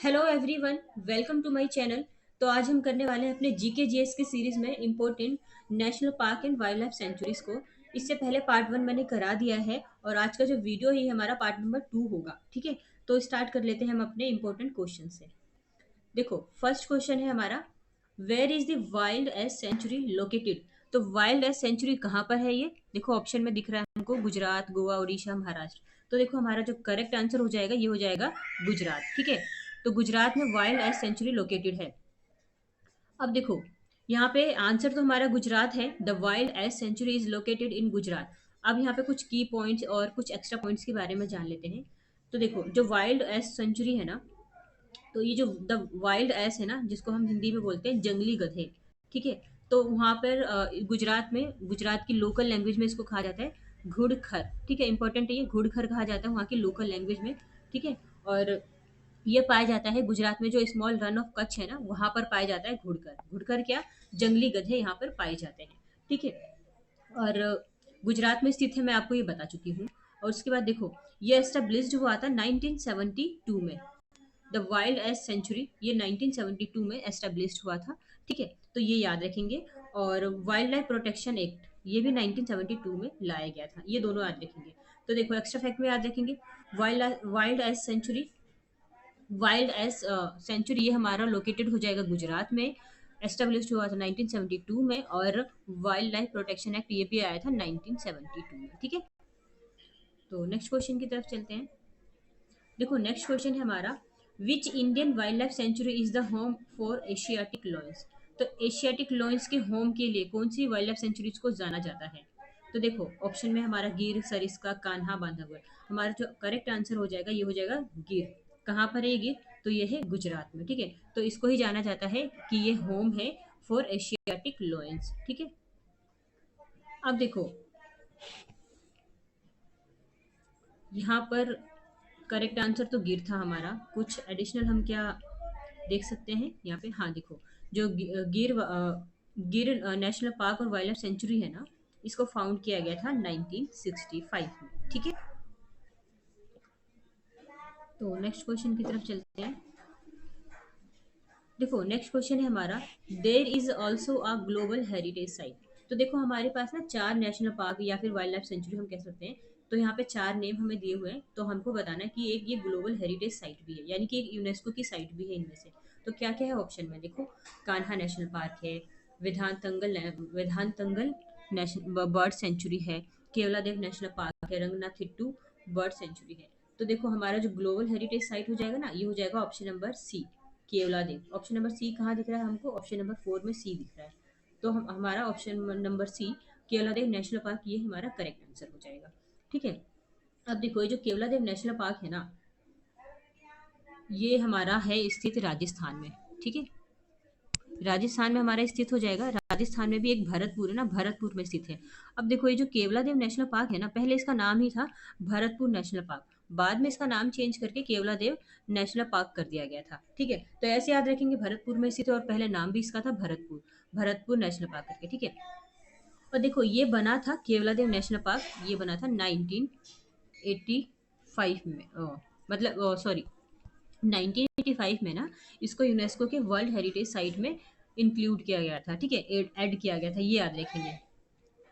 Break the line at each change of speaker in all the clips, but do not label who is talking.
Hello everyone, welcome to my channel. तो आज हम करने वाले हैं अपने जीके जीएस की सीरीज में important national park and wildlife sanctuaries को। इससे पहले पार्ट 1 मैंने करा दिया है और आज का जो वीडियो है हमारा पार्ट नंबर 2 होगा। ठीक है, तो स्टार्ट कर लेते हैं हम अपने इम्पोर्टेंट क्वेश्चन से। देखो, फर्स्ट क्वेश्चन है हमारा, where is the wild ass sanctuary located. तो वाइल्ड एस सेंचुरी कहाँ पर है? ये देखो ऑप्शन में दिख रहा है हमको, गुजरात, गोवा, उड़ीसा, महाराष्ट्र। तो देखो हमारा जो करेक्ट आंसर हो जाएगा ये हो जाएगा गुजरात। ठीक है, तो गुजरात में वाइल्ड एस सेंचुरी लोकेटेड है। अब देखो, यहाँ पे आंसर तो हमारा गुजरात है। The wild ass sanctuary is located in Gujarat. अब यहाँ पे कुछ की पॉइंट्स और कुछ एक्स्ट्रा पॉइंट्स के बारे में जान लेते हैं। तो देखो, जो वाइल्ड एस सेंचुरी है ना, तो ये जो द वाइल्ड एस है ना, जिसको हम हिंदी में बोलते हैं जंगली गधे। ठीक है, तो वहाँ पर गुजरात में, गुजरात की लोकल लैंग्वेज में इसको कहा जाता है घुड़खर। ठीक है, इंपॉर्टेंट है, ये घुड़खर कहा जाता है वहाँ की लोकल लैंग्वेज में। ठीक है, और ये पाया जाता है गुजरात में, जो स्मॉल रन ऑफ कच्छ है ना, वहां पर पाया जाता है घुड़कर। घुड़कर क्या, जंगली गधे यहाँ पर पाए जाते हैं। ठीक है, और गुजरात में स्थित है, मैं आपको ये बता चुकी हूँ। और उसके बाद देखो, ये एस्टेब्लिश्ड हुआ था 1972 में। द वाइल्ड एस सेंचुरी ये 1972 में एस्टेब्लिश्ड हुआ था। ठीक है, तो ये याद रखेंगे। और वाइल्ड लाइफ प्रोटेक्शन एक्ट ये भी 1972 में लाया गया था, ये दोनों याद रखेंगे। तो देखो, एक्स्ट्रा फैक्ट में याद रखेंगे, wild wild ass sanctuary, wild ass sanctuary ये हमारा लोकेटेड हो जाएगा गुजरात में। एस्टेब्लिश हुआ था 1972 में, और वाइल्ड लाइफ प्रोटेक्शन एक्ट ये भी आया था 1972 में। ठीक है, तो नेक्स्ट क्वेश्चन की तरफ चलते हैं। देखो, नेक्स्ट क्वेश्चन है हमारा, which Indian wild life sanctuary is the home for Asiatic lions. तो एशियाटिक लॉयंस के होम के लिए कौन सी वाइल्ड लाइफ सेंचुरीज को जाना जाता है? तो देखो ऑप्शन में हमारा गिर, सरिस्का, कान्हा, बांधवगढ़। हमारा जो करेक्ट आंसर हो जाएगा ये हो जाएगा गिर। कहाँ पर है ये गिर? तो ये है गुजरात में। ठीक है, तो इसको ही जाना जाता है कि ये होम है फॉर एशियाटिक लॉयंस। ठीक है, अब देखो यहाँ पर करेक्ट आंसर तो गिर था हमारा। कुछ एडिशनल हम क्या देख सकते हैं यहाँ पे? हाँ देखो, जो गिर नेशनल पार्क और वाइल्ड लाइफ सेंचुरी है ना, इसको फाउंड किया गया था 1965 में। ठीक है, तो नेक्स्ट क्वेश्चन की तरफ चलते हैं। देखो, नेक्स्ट क्वेश्चन है हमारा, there is also a global heritage site. तो देखो हमारे पास ना चार नेशनल पार्क या फिर वाइल्ड लाइफ सेंचुरी हम कह सकते हैं। तो यहाँ पे चार नेम हमें दिए हुए हैं, तो हमको बताना है कि एक ये ग्लोबल हेरिटेज साइट भी है, यानी कि एक यूनेस्को की साइट भी है इनमें से। तो क्या क्या है ऑप्शन में? देखो, कान्हा नेशनल पार्क है, विधानतंगल नेशनल बर्ड सेंचुरी है, केवलादेव नेशनल पार्क है, रंगनाथिट्टू बर्ड सेंचुरी है। तो देखो हमारा जो ग्लोबल हेरिटेज साइट हो जाएगा ना, ये हो जाएगा option number C, Keoladeo. Option number C कहाँ दिख रहा है हमको? ऑप्शन नंबर 4 में सी दिख रहा है। तो हमारा option number C, Keoladeo national park, ये हमारा करेक्ट आंसर हो जाएगा। ठीक है, अब देखो, ये जो केवलादेव नेशनल पार्क है ना, ये हमारा है स्थित राजस्थान में। ठीक है, राजस्थान में हमारा स्थित हो जाएगा। राजस्थान में भी एक भरतपुर है ना, भरतपुर में स्थित है। अब देखो, ये जो केवलादेव नेशनल पार्क है ना, पहले इसका नाम ही था भरतपुर नेशनल पार्क, बाद में इसका नाम चेंज करके केवलादेव नेशनल पार्क कर दिया गया था। ठीक है, तो ऐसे याद रखेंगे, भरतपुर में स्थित है और पहले नाम भी इसका था भरतपुर, भरतपुर नेशनल पार्क करके। ठीक है, और देखो ये बना था केवलादेव नेशनल पार्क, ये बना था 1985 में, मतलब सॉरी 1985 में ना, इसको यूनेस्को के वर्ल्ड हेरिटेज साइट में इंक्लूड किया गया था। ठीक है, ऐड किया गया था, ये याद रखेंगे।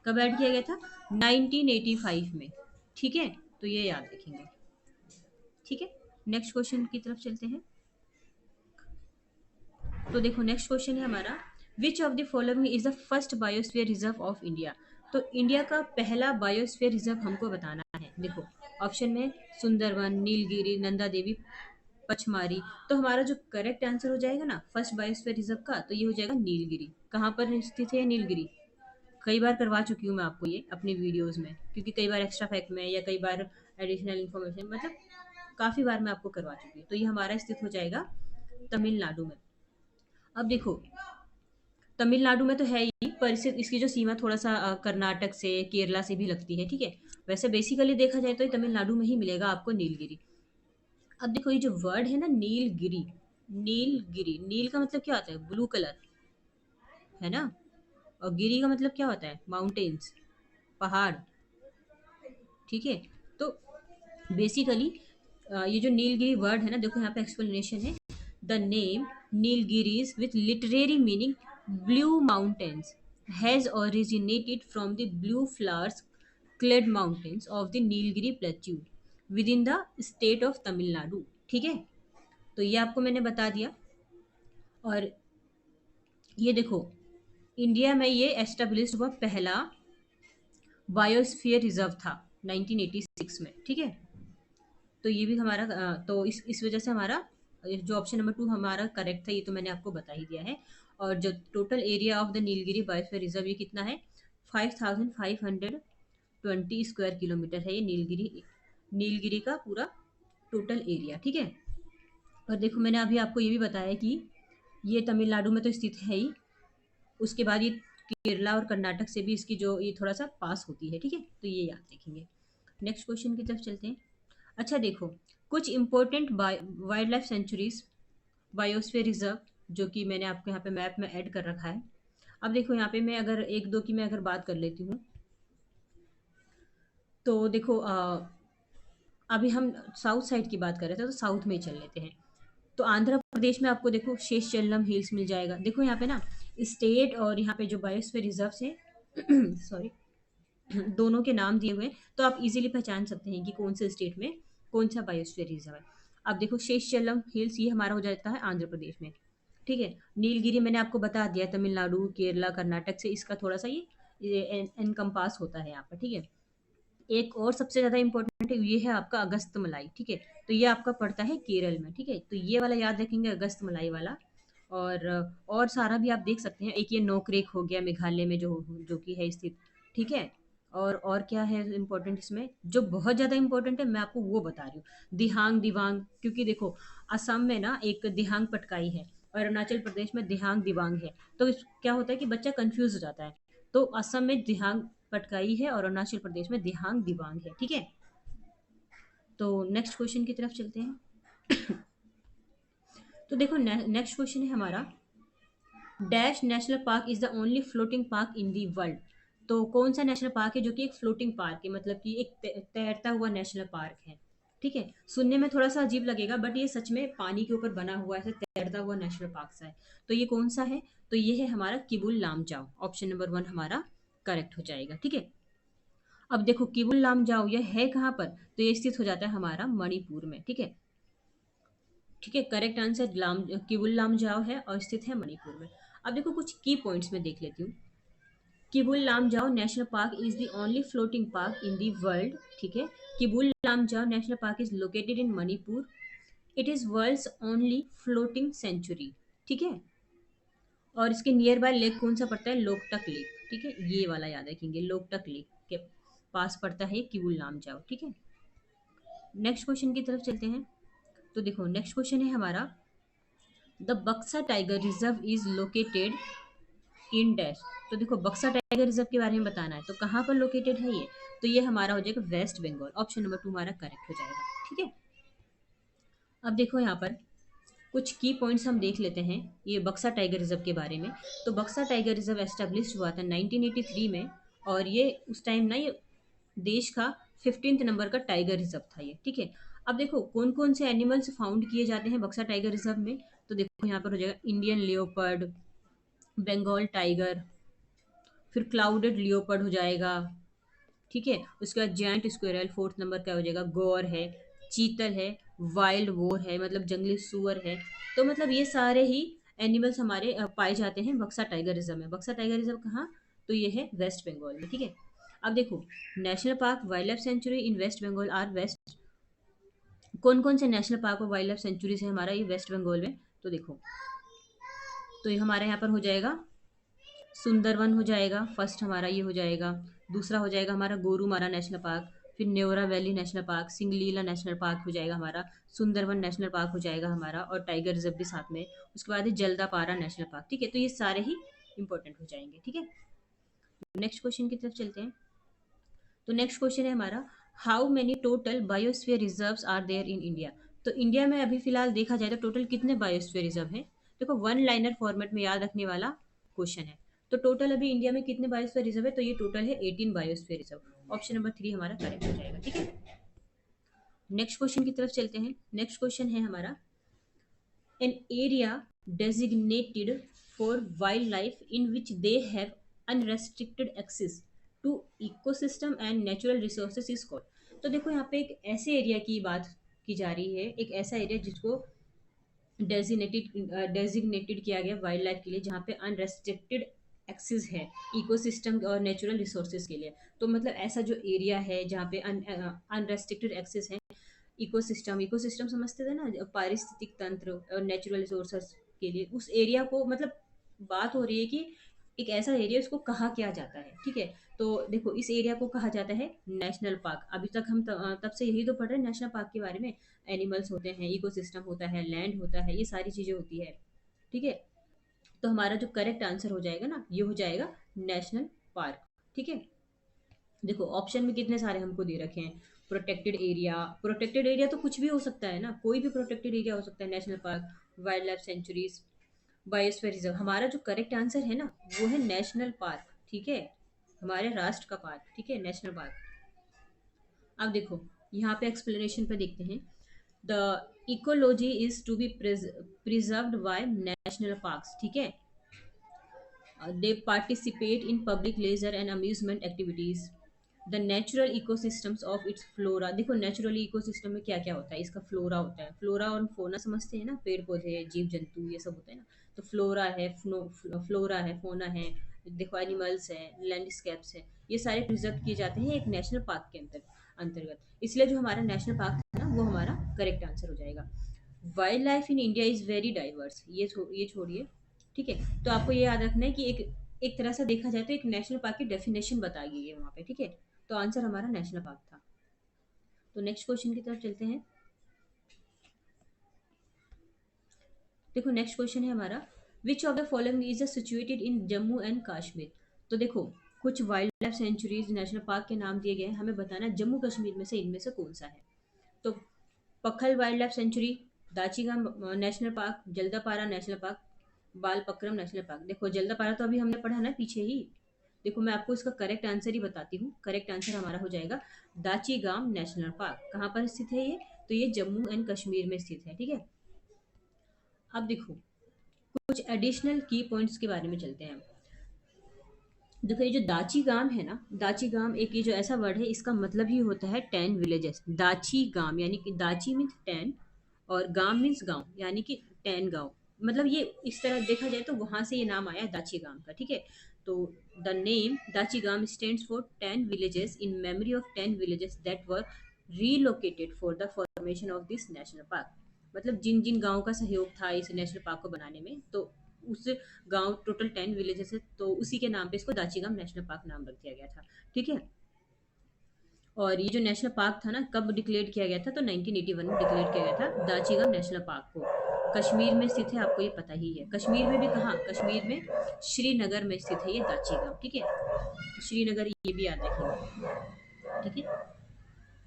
कब ऐड किया गया था? 1985 में। ठीक है, तो ये याद रखेंगे। ठीक है, नेक्स्ट क्वेश्चन की तरफ चलते हैं। तो देखो, नेक्स्ट क्वेश्चन है हमारा, which of the following is the first biosphere reserve of India. तो इंडिया का पहला बायोस्फीयर रिजर्व हमको बताना है। देखो ऑप्शन में सुंदरवन, नीलगिरी, नंदा देवी, पचमारी। तो हमारा जो करेक्ट आंसर हो जाएगा ना फर्स्ट बायोस्फीयर रिजर्व का, तो ये हो जाएगा नीलगिरी। कहाँ पर स्थित है नीलगिरी? कई बार करवा चुकी हूँ मैं आपको ये अपनी वीडियोस में, क्योंकि कई बार एक्स्ट्रा फैक्ट में या कई बार एडिशनल इन्फॉर्मेशन, मतलब काफ़ी बार मैं आपको करवा चुकी हूँ। तो ये हमारा स्थित हो जाएगा तमिलनाडु में। अब देखो, तमिलनाडु में तो है ही, पर इसकी जो सीमा थोड़ा सा कर्नाटक से, केरला से भी लगती है। ठीक है, वैसे बेसिकली देखा जाए तो ये तमिलनाडु में ही मिलेगा आपको नीलगिरी। अब देखो, ये जो वर्ड है ना नीलगिरी, नीलगिरी, नील का मतलब क्या होता है? ब्लू कलर, है ना, और गिरी का मतलब क्या होता है? माउंटेन्स, पहाड़। ठीक है, तो बेसिकली ये जो नीलगिरी वर्ड है ना, देखो यहाँ पे एक्सप्लेनेशन है, The name Nilgiris, with literary meaning blue mountains, has originated from the blue flowers clad mountains of the Nilgiri plateau within the state of Tamil Nadu. ठीक है, तो ये आपको मैंने बता दिया। और ये देखो, इंडिया में ये एस्टेब्लिश हुआ पहला बायोस्फीयर रिजर्व था 1986 में। ठीक है, तो ये भी हमारा तो इस वजह से हमारा जो ऑप्शन नंबर 2 हमारा करेक्ट था, ये तो मैंने आपको बता ही दिया है। और जो total area of the Nilgiri biosphere reserve ये कितना है, 5520 स्क्वायर किलोमीटर है ये नीलगिरी का पूरा टोटल एरिया। ठीक है, और देखो मैंने अभी आपको ये भी बताया कि ये तमिलनाडु में तो स्थित है ही, उसके बाद ये केरला और कर्नाटक से भी इसकी जो ये थोड़ा सा पास होती है। ठीक है, तो ये याद रखेंगे। नेक्स्ट क्वेश्चन की तरफ चलते हैं। अच्छा देखो, कुछ important wild life sanctuaries, biosphere reserve, जो कि मैंने आपको यहाँ पे मैप में ऐड कर रखा है। अब देखो यहाँ पे मैं अगर एक दो की मैं अगर बात कर लेती हूँ, तो देखो अभी हम साउथ साइड की बात कर रहे थे, तो साउथ में ही चल लेते हैं। तो आंध्र प्रदेश में आपको देखो शेषचलम हिल्स मिल जाएगा। देखो यहाँ पे ना स्टेट और यहाँ पे जो बायोस्फीयर रिजर्व से सॉरी दोनों के नाम दिए हुए हैं, तो आप इजीली पहचान सकते हैं कि कौन से स्टेट में कौन सा बायोस्फीयर रिजर्व है। अब देखो शेषचलम हिल्स ये हमारा हो जाता है आंध्र प्रदेश में। ठीक है, नीलगिरी मैंने आपको बता दिया तमिलनाडु, केरला, कर्नाटक से इसका थोड़ा सा ये एनकम्पास होता है यहाँ पर। ठीक है, एक और सबसे ज़्यादा इंपॉर्टेंट है, ये है आपका अगस्त मलाई। ठीक है, तो ये आपका पड़ता है केरल में। ठीक है, तो ये वाला याद रखेंगे, अगस्त मलाई वाला। और सारा भी आप देख सकते हैं। एक ये नोकरेक हो गया मेघालय में, जो कि है स्थित। ठीक है, और क्या है इम्पोर्टेंट इसमें, जो बहुत ज़्यादा इम्पोर्टेंट है मैं आपको वो बता रही हूँ, दिहांग दिवांग। क्योंकि देखो असम में ना एक दिहांग पटकाई है और अरुणाचल प्रदेश में दिहांग दिवांग है। तो क्या होता है कि बच्चा कंफ्यूज हो जाता है। तो असम में दिहांग पटकाई है और अरुणाचल प्रदेश में दिहांग दिवांग है। ठीक है, तो नेक्स्ट क्वेश्चन की तरफ चलते हैं। तो देखो नेक्स्ट क्वेश्चन है हमारा, dash national park is the only floating park in the world. तो कौन सा नेशनल पार्क है जो कि एक फ्लोटिंग पार्क है, मतलब कि एक तैरता हुआ नेशनल पार्क है। ठीक है, सुनने में थोड़ा सा अजीब लगेगा, बट ये सच में पानी के ऊपर बना हुआ है, तैरता हुआ नेशनल पार्क सा है। तो ये कौन सा है, तो ये है हमारा किबुल लामजाओ। ऑप्शन नंबर 1 हमारा करेक्ट हो जाएगा। ठीक है, अब देखो किबुल लामजाओ यह है कहाँ पर, तो ये स्थित हो जाता है हमारा मणिपुर में। ठीक है, ठीक है, करेक्ट आंसर किबुल लामजाओ है और स्थित है मणिपुर में। अब देखो कुछ की पॉइंट्स में देख लेती हूँ। Keibul Lamjao national park is the only floating park in the world. ठीक है, Keibul Lamjao national park is located in Manipur. It is world's only floating sanctuary. ठीक है, और इसके नियर बाय लेक कौन सा पड़ता है, लोकटक लेक। ठीक है, ये वाला याद रखेंगे, लोकटक लेक के पास पड़ता है किबुल लामजाओ। ठीक है, नेक्स्ट क्वेश्चन की तरफ चलते हैं। तो देखो नेक्स्ट क्वेश्चन है हमारा, द बक्सा tiger reserve is located in dash. तो देखो बक्सा टाइगर रिजर्व के बारे में बताना है, तो कहाँ पर लोकेटेड है ये, तो ये हमारा हो जाएगा वेस्ट बंगाल। ऑप्शन नंबर 2 हमारा करेक्ट हो जाएगा। ठीक है, अब देखो यहाँ पर कुछ की पॉइंट्स हम देख लेते हैं ये बक्सा टाइगर रिजर्व के बारे में। तो बक्सा टाइगर रिजर्व एस्टेब्लिश हुआ था 1983 में, और ये उस टाइम ना ये देश का 15th नंबर का टाइगर रिजर्व था ये। ठीक है, अब देखो कौन कौन से एनिमल्स फाउंड किए जाते हैं बक्सा टाइगर रिजर्व में। तो देखो यहाँ पर हो जाएगा इंडियन लियोपर्ड, बंगाल टाइगर, फिर क्लाउडेड लियोपर्ड हो जाएगा। ठीक है, उसके बाद जायंट स्क्वेरल 4th नंबर का हो जाएगा, गौर है, चीतल है, वाइल्ड वोर है मतलब जंगली सुअर है। तो मतलब ये सारे ही एनिमल्स हमारे पाए जाते हैं बक्सा टाइगर रिजर्व में। बक्सा टाइगर रिजर्व कहाँ, तो ये है वेस्ट बंगाल में। ठीक है, अब देखो national park wildlife sanctuary in west Bengal are west. कौन कौन से नेशनल पार्क और वाइल्ड लाइफ सेंचुरीज है हमारा ये वेस्ट बंगाल में, तो देखो तो ये हमारे यहाँ पर हो जाएगा सुंदरवन हो जाएगा, फर्स्ट हमारा ये हो जाएगा। दूसरा हो जाएगा हमारा गोरुमारा नेशनल पार्क, फिर Neora valley national park, Singalila national park हो जाएगा हमारा, सुंदरवन नेशनल पार्क हो जाएगा हमारा, और टाइगर रिजर्व भी साथ में। उसके बाद है जल्दापारा नेशनल पार्क। ठीक है, तो ये सारे ही इंपॉर्टेंट हो जाएंगे। ठीक है, नेक्स्ट क्वेश्चन की तरफ चलते हैं। तो नेक्स्ट क्वेश्चन है हमारा, how many total biosphere reserves are there in India. तो इंडिया में अभी फिलहाल देखा जाए तो टोटल कितने बायोस्फीयर रिजर्व हैं। देखो वन लाइनर फॉर्मेट में याद रखने वाला क्वेश्चन है। तो टोटल अभी इंडिया में कितने बायोस्फीयर रिजर्व है, तो ये टोटल है 18 बायोस्फीयर रिजर्व। ऑप्शन नंबर 3 हमारा करेक्ट हो जाएगा। ठीक है, नेक्स्ट क्वेश्चन की तरफ चलते हैं। नेक्स्ट क्वेश्चन है हमारा, an area designated for wildlife in which they have unrestricted access to ecosystem and natural resources is called। तो देखो यहाँ पे एक ऐसे एरिया की बात की जा रही है, एक ऐसा एरिया जिसको डेजिग्नेटेड किया गया वाइल्ड लाइफ के लिए, जहाँ पे अनरेस्ट्रिक्टेड एक्सेस है इकोसिस्टम और नेचुरल रिसोर्सेज के लिए। तो मतलब ऐसा जो एरिया है जहाँ पे अनरेस्ट्रिक्टेड एक्सेस है, इकोसिस्टम इकोसिस्टम समझते थे ना, पारिस्थितिक तंत्र और नेचुरल रिसोर्सेज के लिए, उस एरिया को मतलब बात हो रही है कि एक ऐसा एरिया उसको कहा क्या जाता है। ठीक है, तो देखो इस एरिया को कहा जाता है नेशनल पार्क। अभी तक हम तब से यही तो पढ़ रहे हैं नेशनल पार्क के बारे में। एनिमल्स होते हैं, इकोसिस्टम होता है, लैंड होता है, ये सारी चीजें होती है। ठीक है, तो हमारा जो करेक्ट आंसर हो जाएगा ना, ये हो जाएगा नेशनल पार्क। ठीक है, देखो ऑप्शन में कितने सारे हमको दे रखे हैं। प्रोटेक्टेड एरिया, प्रोटेक्टेड एरिया तो कुछ भी हो सकता है ना, कोई भी प्रोटेक्टेड एरिया हो सकता है, national park, wildlife centuries, biosphere reserve. हमारा जो करेक्ट आंसर है ना, वो है नेशनल पार्क। ठीक है, हमारे राष्ट्र का पार्क। ठीक है, नेशनल पार्क। अब देखो यहाँ पे एक्सप्लेनेशन पे देखते हैं। The ecology is to be preserved by national parks. ठीक है, they participate in public leisure and amusement activities. The natural ecosystems of its flora, देखो नेचुरल इकोसिस्टम में क्या क्या होता है, इसका फ्लोरा होता है। फ्लोरा और फोना समझते हैं ना, पेड़ पौधे, जीव जंतु, ये सब होता है ना। तो फ्लोरा है, फ्लोरा है, फोना है, देखो एनिमल्स है, लैंडस्केप्स है, ये सारे प्रिजर्व किए जाते हैं एक नेशनल पार्क के अंतर्गत। इसलिए जो हमारा नेशनल पार्क है ना, वो हमारा करेक्ट आंसर हो जाएगा। Wild life in India is very diverse, ये छोड़िए। ठीक है, तो आपको ये याद रखना है कि एक तरह से देखा जाए तो एक नेशनल पार्क की डेफिनेशन बताई गई है वहाँ पे। ठीक है, तो आंसर हमारा नेशनल पार्क था। तो नेक्स्ट क्वेश्चन की तरफ चलते हैं। देखो नेक्स्ट क्वेश्चन है हमारा, which of the following is situated in Jammu and Kashmir. तो देखो कुछ wild life sanctuaries national park के नाम दिए गए हैं, हमें बताना है जम्मू कश्मीर में से इनमें से कौन सा है। तो Pakhal wildlife sanctuary, Dachigam national park, Jaldapara national park, Balpakram national park. देखो जल्दापारा तो अभी हमने पढ़ा ना पीछे ही। देखो मैं आपको इसका करेक्ट आंसर ही बताती हूँ। करेक्ट आंसर हमारा हो जाएगा दाचीगाम नेशनल पार्क। कहाँ पर स्थित है ये? तो ये जम्मू एंड कश्मीर में स्थित है। ठीक है, अब देखो कुछ एडिशनल की पॉइंट्स के बारे में चलते हैं। देखो ये जो दाची गाम है ना, दाची गाम एक ये जो ऐसा वर्ड है, इसका मतलब ही होता है 10 विलेजेस। दाची गाम यानी कि दाची मीन्स 10 और गाम मीन्स गांव, यानी कि 10 गांव। मतलब ये इस तरह देखा जाए तो वहां से ये नाम आया है दाची गाम का। ठीक है, तो द नेम दाची गाम stands for 10 villages in memory of 10 villages that were relocated for the formation of this national park. मतलब जिन जिन गाँव का सहयोग था इस नेशनल पार्क को बनाने में, तो उस गांव टोटल 10 विलेजेस है, तो उसी के नाम पे इसको दाचीगाम नेशनल पार्क नाम रख दिया गया था। ठीक है, और ये जो नेशनल पार्क था ना, कब डिक्लेयर किया गया था? तो 1981 में डिक्लेयर किया गया था दाचीगाम नेशनल पार्क को। कश्मीर में स्थित है, आपको ये पता ही है। कश्मीर में भी कहाँ? कश्मीर में श्रीनगर में स्थित है ये दाचीगाम। ठीक है, तो श्रीनगर ये भी याद रखेंगे। ठीक है,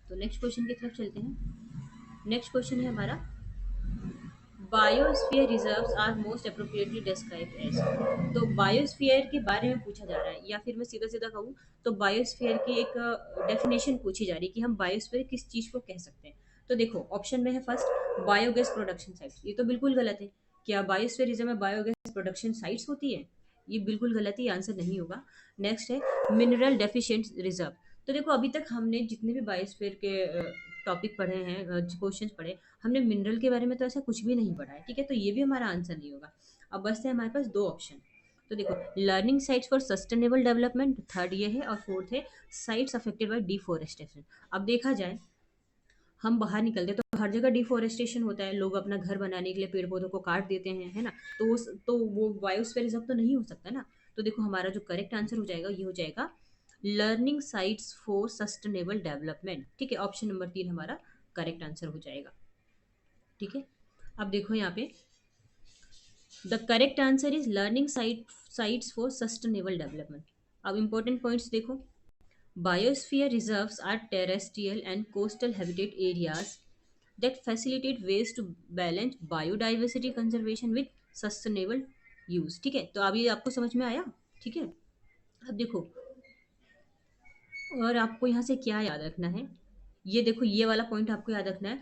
तो नेक्स्ट क्वेश्चन की तरफ चलते हैं। नेक्स्ट क्वेश्चन है हमारा, biosphere reserves are most appropriately described as. तो बायोस्फीयर के बारे में पूछा जा रहा है, या फिर मैं सीधा सीधा कहूँ तो बायोस्फीयर की एक डेफिनेशन पूछी जा रही है कि हम बायोस्फीयर किस चीज़ को कह सकते हैं। तो देखो ऑप्शन में है फर्स्ट बायोगैस प्रोडक्शन साइट्स। ये तो बिल्कुल गलत है। क्या बायोस्फीयर रिजर्व में बायोगैस प्रोडक्शन साइट्स होती है? ये बिल्कुल गलत है, आंसर नहीं होगा। नेक्स्ट है मिनरल डेफिशिएंट रिजर्व। तो देखो अभी तक हमने जितने भी बायोस्फीयर के टॉपिक पढ़े हैं, क्वेश्चन पढ़े, हमने मिनरल के बारे में तो ऐसा कुछ भी नहीं पढ़ा है। ठीक है, तो ये भी हमारा आंसर नहीं होगा। अब बचते हैं हमारे पास दो ऑप्शन। तो देखो learning sites for sustainable development, third ये है, और फोर्थ है साइट्स अफेक्टेड बाय डिफोरेस्टेशन। अब देखा जाए, हम बाहर निकलते हैं तो हर जगह डिफोरेस्टेशन होता है, लोग अपना घर बनाने के लिए पेड़ पौधों को काट देते हैं, है ना। तो वो बायोस्फीयर रिजर्व तो नहीं हो सकता ना। तो देखो हमारा जो करेक्ट आंसर हो जाएगा, ये हो जाएगा learning sites for sustainable development. ठीक है, ऑप्शन नंबर 3 हमारा करेक्ट आंसर हो जाएगा। ठीक है, अब देखो यहाँ पे the correct answer is learning sites for sustainable development. अब इंपॉर्टेंट पॉइंट्स देखो, biosphere reserves are terrestrial and coastal habitat areas that facilitate ways to balance biodiversity conservation with sustainable use। ठीक है, तो अब ये आपको समझ में आया। ठीक है, अब देखो और आपको यहाँ से क्या याद रखना है, ये देखो ये वाला पॉइंट आपको याद रखना है।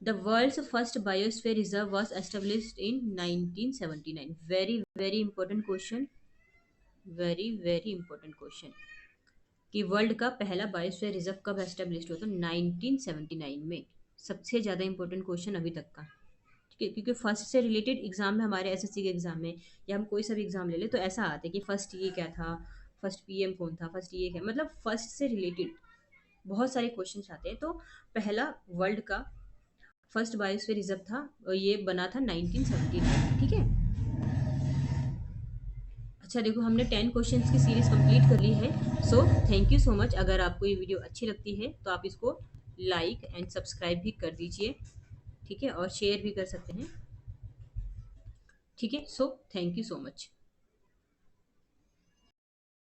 The world's first biosphere reserve was established in 1979। Very very important question, very very important question कि वर्ल्ड का पहला बायोस्फीयर रिजर्व कब एस्टेब्लिश हुआ, तो 1979 में। सबसे ज़्यादा इंपॉर्टेंट क्वेश्चन अभी तक का। ठीक है, क्योंकि फर्स्ट से रिलेटेड एग्जाम में, हमारे एसएससी के एग्जाम में, या हम कोई सा भी एग्जाम ले ले, तो ऐसा आता है कि फर्स्ट ये क्या था, फर्स्ट पीएम कौन था, फर्स्ट ये क्या, मतलब फर्स्ट से रिलेटेड बहुत सारे क्वेश्चन आते हैं। तो पहला वर्ल्ड का फर्स्ट बायोस्फीयर रिजर्व था, और ये बना था 1979 में। ठीक है। अच्छा देखो, हमने 10 क्वेश्चंस की सीरीज कंप्लीट कर ली है। So thank you so much. अगर आपको ये वीडियो अच्छी लगती है तो आप इसको लाइक एंड सब्सक्राइब भी कर दीजिए। ठीक है, और शेयर भी कर सकते हैं। ठीक है, so thank you so much.